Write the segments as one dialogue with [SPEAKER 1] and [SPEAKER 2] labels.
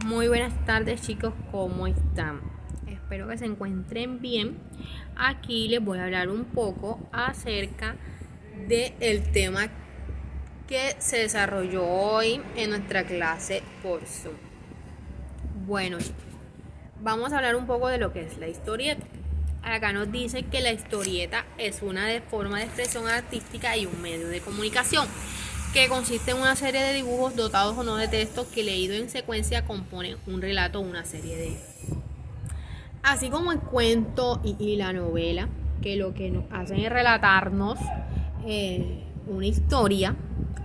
[SPEAKER 1] Muy buenas tardes, chicos, ¿cómo están? Espero que se encuentren bien. Aquí les voy a hablar un poco acerca del tema que se desarrolló hoy en nuestra clase por Zoom. Bueno, vamos a hablar un poco de lo que es la historieta. Acá nos dice que la historieta es una forma de expresión artística y un medio de comunicación que consiste en una serie de dibujos dotados o no de texto que leído en secuencia componen un relato o una serie de ellos. Así como el cuento y la novela, que lo que nos hacen es relatarnos una historia,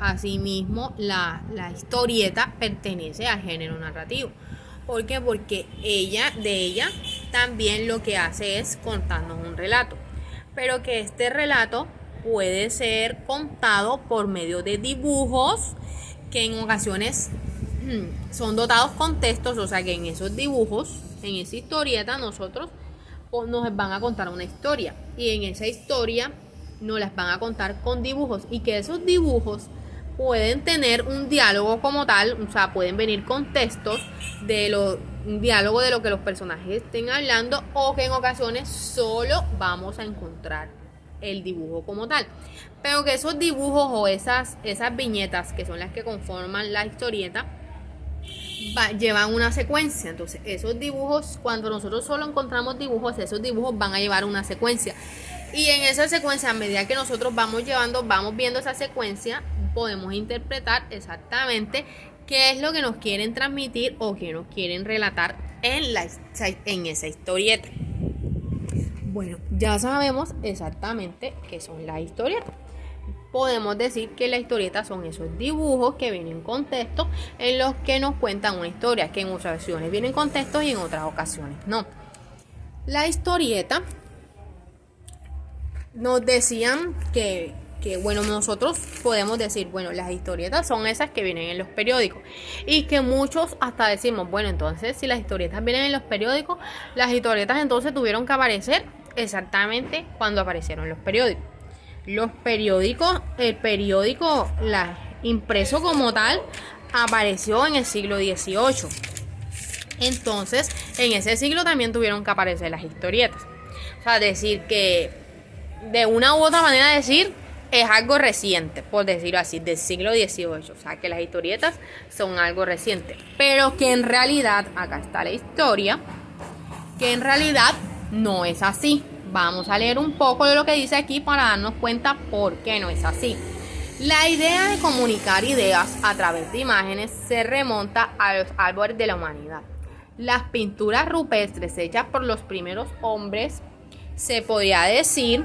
[SPEAKER 1] asimismo la historieta pertenece al género narrativo. ¿Por qué? Porque ella también lo que hace es contarnos un relato, pero que este relato puede ser contado por medio de dibujos que en ocasiones son dotados con textos, o sea que en esos dibujos, en esa historieta, nosotros nos van a contar una historia y en esa historia nos las van a contar con dibujos y que esos dibujos pueden tener un diálogo como tal, o sea, pueden venir con textos un diálogo de lo que los personajes estén hablando o que en ocasiones solo vamos a encontrar el dibujo como tal, pero que esos dibujos o esas viñetas que son las que conforman la historieta llevan una secuencia. Entonces esos dibujos, cuando nosotros solo encontramos dibujos, esos dibujos van a llevar una secuencia y en esa secuencia, a medida que nosotros vamos viendo esa secuencia, podemos interpretar exactamente qué es lo que nos quieren transmitir o qué nos quieren relatar en esa historieta. Bueno, ya sabemos exactamente qué son las historietas. Podemos decir que las historietas son esos dibujos que vienen con texto en los que nos cuentan una historia, que en ocasiones vienen con texto y en otras ocasiones no. La historieta nos decían que bueno, nosotros podemos decir, bueno, las historietas son esas que vienen en los periódicos y que muchos hasta decimos, bueno, entonces si las historietas vienen en los periódicos, las historietas entonces tuvieron que aparecer exactamente cuando aparecieron los periódicos. El periódico impreso como tal apareció en el siglo XVIII. Entonces, en ese siglo también tuvieron que aparecer las historietas. O sea, decir que de una u otra manera decir es algo reciente, por decirlo así, del siglo XVIII. O sea, que las historietas son algo reciente. Pero que en realidad, acá está la historia, que en realidad no es así. Vamos a leer un poco de lo que dice aquí para darnos cuenta por qué no es así. La idea de comunicar ideas a través de imágenes se remonta a los árboles de la humanidad. Las pinturas rupestres hechas por los primeros hombres se podría decir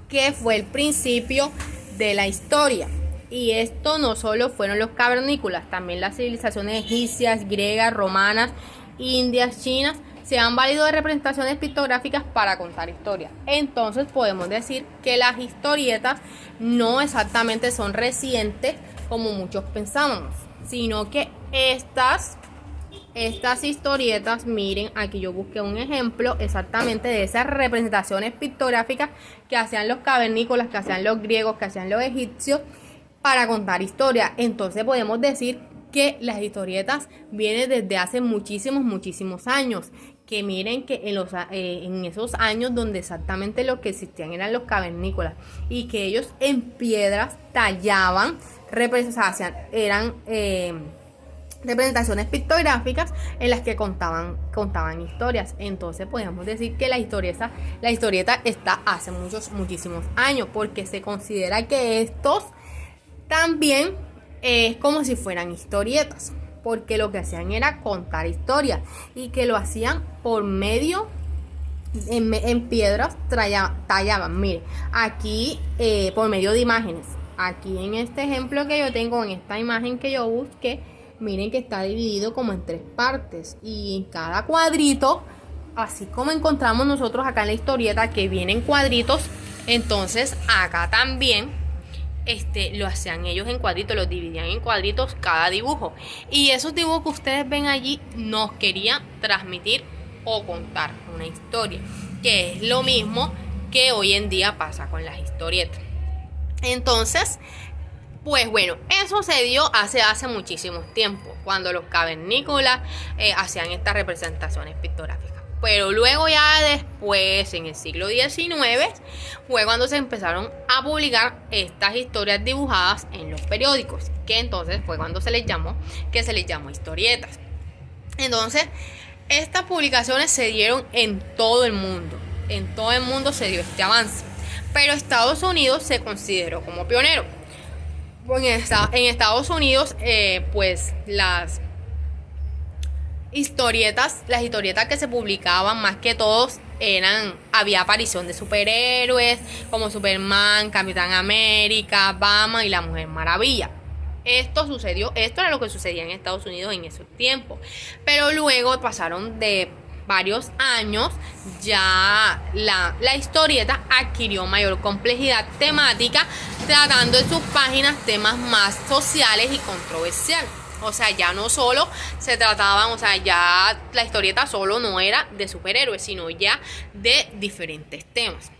[SPEAKER 1] que fue el principio de la historia. Y esto no solo fueron los cavernícolas, también las civilizaciones egipcias, griegas, romanas, indias, chinas, se han valido de representaciones pictográficas para contar historias. Entonces podemos decir que las historietas no exactamente son recientes como muchos pensábamos, sino que estas historietas, miren, aquí yo busqué un ejemplo exactamente de esas representaciones pictográficas que hacían los cavernícolas, que hacían los griegos, que hacían los egipcios para contar historias. Entonces podemos decir que las historietas vienen desde hace muchísimos años, que miren que en esos años donde exactamente lo que existían eran los cavernícolas y que ellos en piedras tallaban, eran representaciones pictográficas en las que contaban historias. Entonces podemos decir que la historieta está hace muchísimos años, porque se considera que estos también es como si fueran historietas, porque lo que hacían era contar historias y que lo hacían por medio en piedras, tallaban, mire, aquí por medio de imágenes. Aquí en este ejemplo que yo tengo, en esta imagen que yo busqué, miren que está dividido como en 3 partes y en cada cuadrito, así como encontramos nosotros acá en la historieta que vienen cuadritos, entonces acá también lo hacían ellos en cuadritos, los dividían en cuadritos cada dibujo. Y esos dibujos que ustedes ven allí nos querían transmitir o contar una historia, que es lo mismo que hoy en día pasa con las historietas. Entonces, Pues bueno, eso se dio hace muchísimo tiempo, cuando los cavernícolas hacían estas representaciones pictográficas. Pero luego ya después, en el siglo XIX, fue cuando se empezaron a publicar estas historias dibujadas en los periódicos, que entonces fue cuando se les llamó historietas. Entonces, estas publicaciones se dieron en todo el mundo. En todo el mundo se dio este avance. Pero Estados Unidos se consideró como pionero. En Estados Unidos, pues las historietas que se publicaban más que todos había aparición de superhéroes como Superman, Capitán América, Batman y la Mujer Maravilla. Esto era lo que sucedía en Estados Unidos en esos tiempos. Pero luego pasaron de varios años, ya la historieta adquirió mayor complejidad temática, tratando en sus páginas temas más sociales y controversiales. O sea, ya no solo se trataban, ya la historieta solo no era de superhéroes, sino ya de diferentes temas.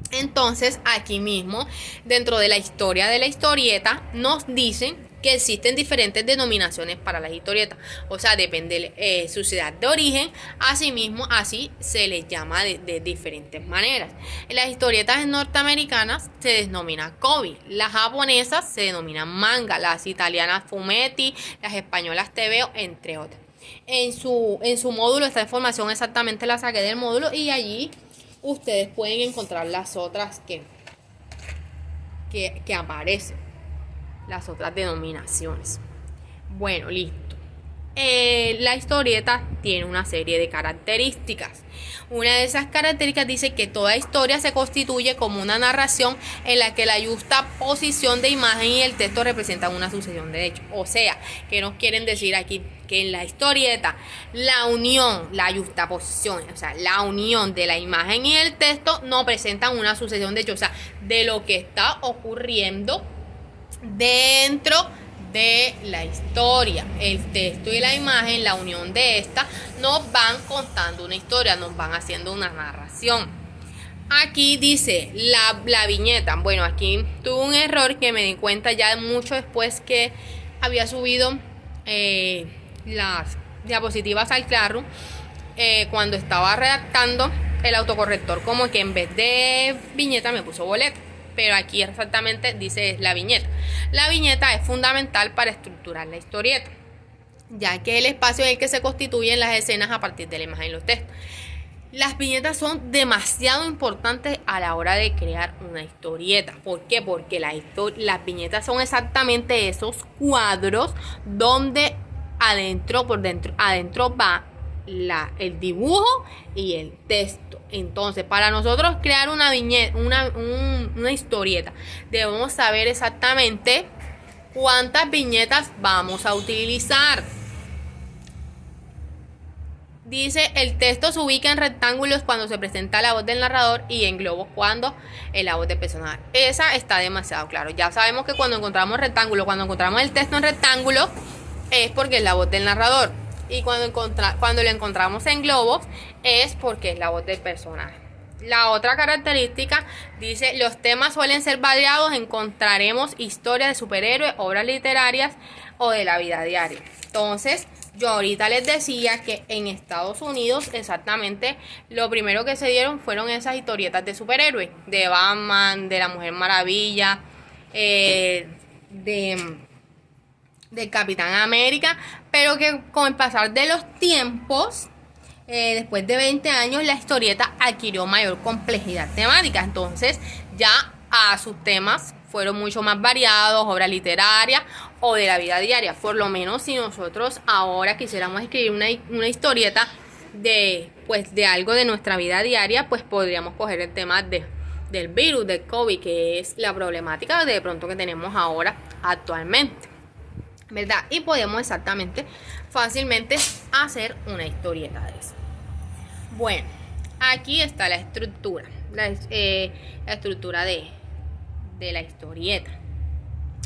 [SPEAKER 1] Entonces, aquí mismo, dentro de la historia de la historieta, nos dicen que existen diferentes denominaciones para las historietas. O sea, depende de su ciudad de origen, asimismo, así se les llama de diferentes maneras. Las historietas norteamericanas se denominan Kobe, las japonesas se denominan manga, las italianas fumetti, las españolas tebeo, entre otras. En su módulo, esta información exactamente la saqué del módulo y allí ustedes pueden encontrar las otras que aparecen, las otras denominaciones. Bueno, listo. La historieta tiene una serie de características. Una de esas características dice que toda historia se constituye como una narración en la que la justa posición de imagen y el texto representan una sucesión de hechos. O sea, ¿qué nos quieren decir aquí? Que en la historieta la justaposición, o sea, la unión de la imagen y el texto no presentan una sucesión de hechos, o sea, de lo que está ocurriendo dentro de la historia. El texto y la imagen, la unión de estas, nos van contando una historia, nos van haciendo una narración. Aquí dice la viñeta. Bueno, aquí tuve un error que me di cuenta ya mucho después que había subido las diapositivas al Classroom. Cuando estaba redactando, el autocorrector como que en vez de viñeta me puso boleto. Pero aquí exactamente dice la viñeta. La viñeta es fundamental para estructurar la historieta, ya que es el espacio en el que se constituyen las escenas a partir de la imagen y los textos. Las viñetas son demasiado importantes a la hora de crear una historieta. ¿Por qué? Porque las viñetas son exactamente esos cuadros donde adentro va el dibujo y el texto. Entonces, para nosotros crear una viñeta, una historieta, debemos saber exactamente cuántas viñetas vamos a utilizar. Dice, el texto se ubica en rectángulos cuando se presenta la voz del narrador y en globos cuando es la voz del personaje. Esa está demasiado claro. Ya sabemos que cuando encontramos el texto en rectángulo, es porque es la voz del narrador. Y cuando lo encontramos en globos es porque es la voz del personaje. La otra característica dice, los temas suelen ser variados, encontraremos historias de superhéroes, obras literarias o de la vida diaria. Entonces, yo ahorita les decía que en Estados Unidos exactamente lo primero que se dieron fueron esas historietas de superhéroes, de Batman, de la Mujer Maravilla, del Capitán América, pero que con el pasar de los tiempos, después de 20 años, la historieta adquirió mayor complejidad temática. Entonces ya a sus temas fueron mucho más variados, obras literarias o de la vida diaria. Por lo menos si nosotros ahora quisiéramos escribir una historieta de algo de nuestra vida diaria, pues podríamos coger el tema del virus, del COVID, que es la problemática de pronto que tenemos ahora actualmente, ¿verdad? Y podemos fácilmente hacer una historieta de eso. Bueno, aquí está la estructura, la estructura de la historieta.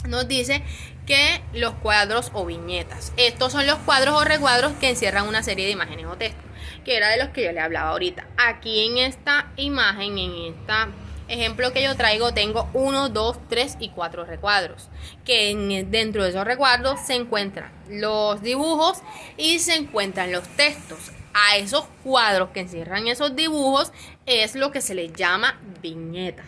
[SPEAKER 1] Nos dice que los cuadros o viñetas, estos son los cuadros o recuadros que encierran una serie de imágenes o textos, que era de los que yo le hablaba ahorita. Aquí en esta imagen, en esta Ejemplo que yo traigo, tengo 1, 2, 3 y 4 recuadros, que dentro de esos recuadros se encuentran los dibujos y se encuentran los textos. A esos cuadros que encierran esos dibujos es lo que se les llama viñetas.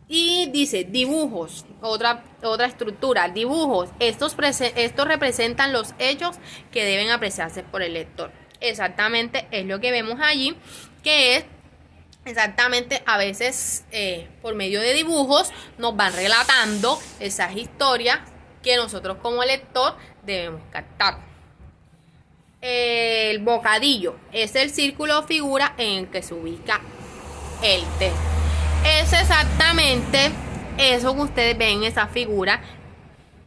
[SPEAKER 1] Y dice dibujos, otra estructura, dibujos, estos representan los hechos que deben apreciarse por el lector. Exactamente es lo que vemos allí, que es exactamente a veces por medio de dibujos nos van relatando esas historias que nosotros como lector debemos captar. El bocadillo es el círculo o figura en el que se ubica el texto. Es exactamente eso que ustedes ven en esa figura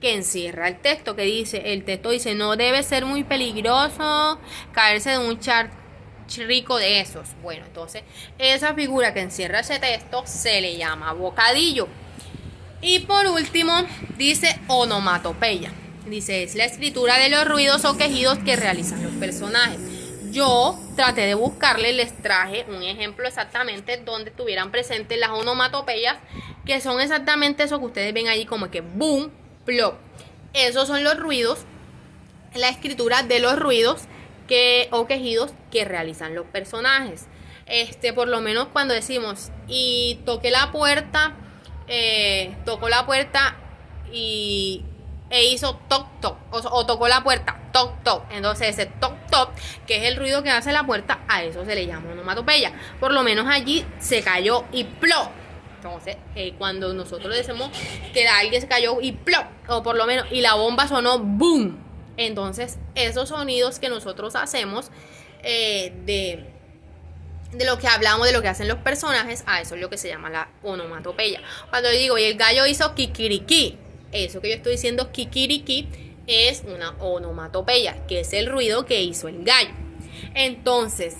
[SPEAKER 1] que encierra el texto, el texto dice no debe ser muy peligroso caerse de un charrico de esos. Bueno, entonces esa figura que encierra ese texto se le llama bocadillo. Y por último dice onomatopeya. Dice es la escritura de los ruidos o quejidos que realizan los personajes. Yo traté de buscarle, les traje un ejemplo exactamente donde tuvieran presentes las onomatopeyas, que son exactamente eso que ustedes ven allí como que boom, plop. Esos son los ruidos, la escritura de los ruidos o quejidos que realizan los personajes. Por lo menos cuando decimos y toqué la puerta, tocó la puerta e hizo toc toc, o tocó la puerta toc toc. Entonces ese toc toc, que es el ruido que hace la puerta, a eso se le llama onomatopeya. Por lo menos allí se cayó y plop. Entonces cuando nosotros decimos que alguien se cayó y plop, o por lo menos y la bomba sonó boom, entonces esos sonidos que nosotros hacemos de lo que hablamos, de lo que hacen los personajes, a eso es lo que se llama la onomatopeya. Cuando yo digo y el gallo hizo kikiriki, eso que yo estoy diciendo kikiriki es una onomatopeya, que es el ruido que hizo el gallo. Entonces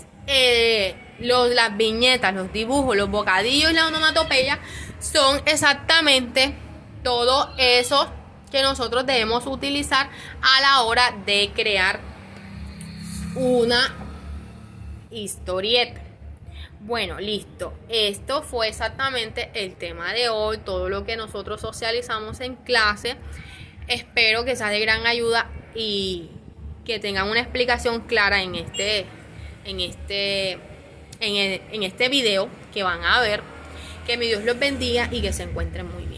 [SPEAKER 1] las viñetas, los dibujos, los bocadillos y la onomatopeya son exactamente todo eso que nosotros debemos utilizar a la hora de crear una historieta. Bueno, listo. Esto fue exactamente el tema de hoy, todo lo que nosotros socializamos en clase. Espero que sea de gran ayuda y que tengan una explicación clara en este video que van a ver. Que mi Dios los bendiga y que se encuentren muy bien.